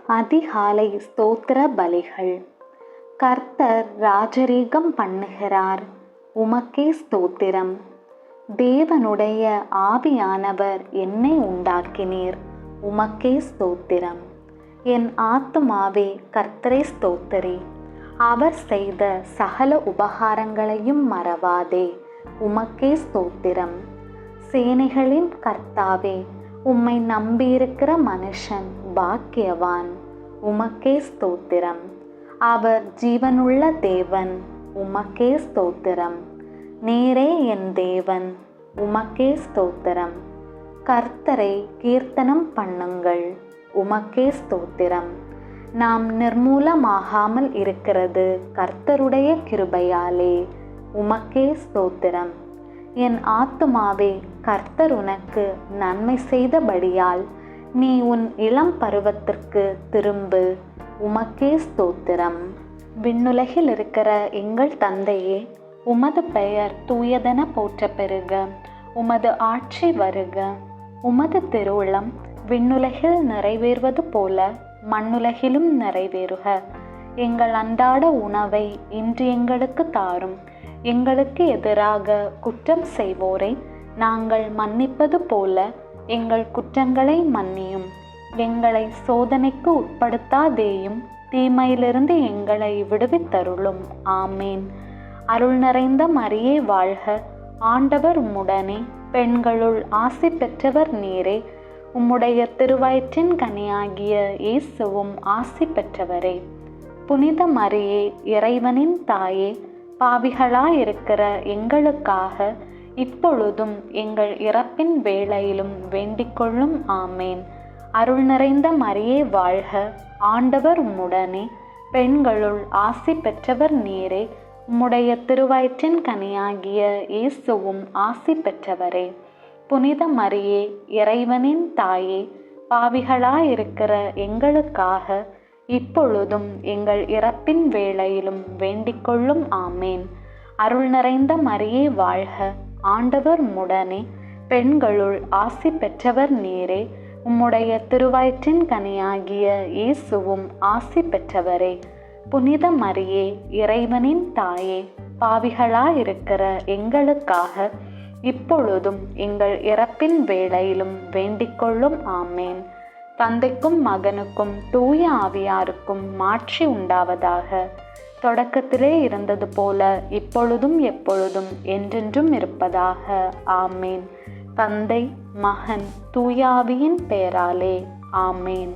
அதிகாலை ஸ்தோத்திர பலிகள். கர்த்தர் ராஜரீகம் பண்ணுகிறார், உமக்கே ஸ்தோத்திரம். தேவனுடைய ஆவியானவர் என்னை உண்டாக்கினீர், உமக்கே ஸ்தோத்திரம். என் ஆத்துமாவே கர்த்தரை ஸ்தோத்திரி. அவர் செய்த சகல உபகாரங்களையும் மறவாதே, உமக்கே ஸ்தோத்திரம். சேனைகளின் கர்த்தாவே, உம்மை நம்பியிருக்கிற மனுஷன் பாக்கியவான், உமக்கே ஸ்தோத்திரம். அவர் ஜீவனுள்ள தேவன், உமக்கே ஸ்தோத்திரம். நீரே என் தேவன், உமக்கே ஸ்தோத்திரம். கர்த்தரை கீர்த்தனம் பண்ணுங்கள், உமக்கே ஸ்தோத்திரம். நாம் நிர்மூலமாகாமல் இருக்கிறது கர்த்தருடைய கிருபையாலே, உமக்கே ஸ்தோத்திரம். என் ஆத்துமாவே, கர்த்தர் உனக்கு நன்மை செய்தபடியால் நீ உன் இளம் பருவத்திற்கு திரும்பு, உமக்கே ஸ்தோத்திரம். விண்ணுலகில் இருக்கிற எங்கள் தந்தையே, உமது பெயர் தூயதென போற்ற பெறுக. உமது ஆட்சி வருக. உமது திருவுளம் விண்ணுலகில் நிறைவேறுவது போல மண்ணுலகிலும் நிறைவேறுக. எங்கள் அன்றாட உணவை இன்று எங்களுக்கு தாரும். எங்களுக்கு எதிராக குற்றம் செய்வோரை நாங்கள் மன்னிப்பது போல எங்கள் குற்றங்களை மன்னியும். எங்களை சோதனைக்கு உட்படுத்தாதேயும், தீமையிலிருந்து எங்களை விடுவித்தருளும். ஆமேன். அருள் நிறைந்த மரியே வாழ்க. ஆண்டவர் உம்முடனே, பெண்களுள் ஆசி பெற்றவர் நீரே. உம்முடைய திருவயிற்றின் கனியாகிய இயேசுவும் ஆசி பெற்றவரே. புனித மரியே, இறைவனின் தாயே, பாவிகளாயிருக்கிற எங்களுக்காக இப்பொழுதும் எங்கள் இறப்பின் வேளையிலும் வேண்டிக்கொள்ளும். ஆமேன். அருள் நிறைந்த மரியே வாழ்க. ஆண்டவர் உம்முடனே, பெண்களுள் ஆசி பெற்றவர் நீரே. உம்முடைய திருவயிற்றின் கனியாகிய இயேசுவும் ஆசி பெற்றவரே. புனித மரியே, இறைவனின் தாயே, பாவிகளாயிருக்கிற எங்களுக்காக இப்பொழுதும் எங்கள் இறப்பின் வேளையிலும் வேண்டிக்கொள்ளும். ஆமேன். அருள் நிறைந்த மரியே வாழ்க. ஆண்டவர் உம்முடனே, பெண்களுள் ஆசி பெற்றவர் நீரே. உம்முடைய திருவயிற்றின் கனியாகிய இயேசுவும் ஆசி பெற்றவரே. புனித மரியே, இறைவனின் தாயே, பாவிகளாயிருக்கிற எங்களுக்காக இப்பொழுதும் எங்கள் இறப்பின் வேளையிலும் வேண்டிக்கொள்ளும். ஆமேன். தந்தைக்கும் மகனுக்கும் தூய ஆவியாருக்கும் மாட்சி உண்டாவதாக. தொடக்கத்திலே இருந்தது போல இப்பொழுதும் எப்பொழுதும் என்றென்றும் இருப்பதாக. ஆமேன். தந்தை, மகன், தூய ஆவியின் பெயராலே. ஆமேன்.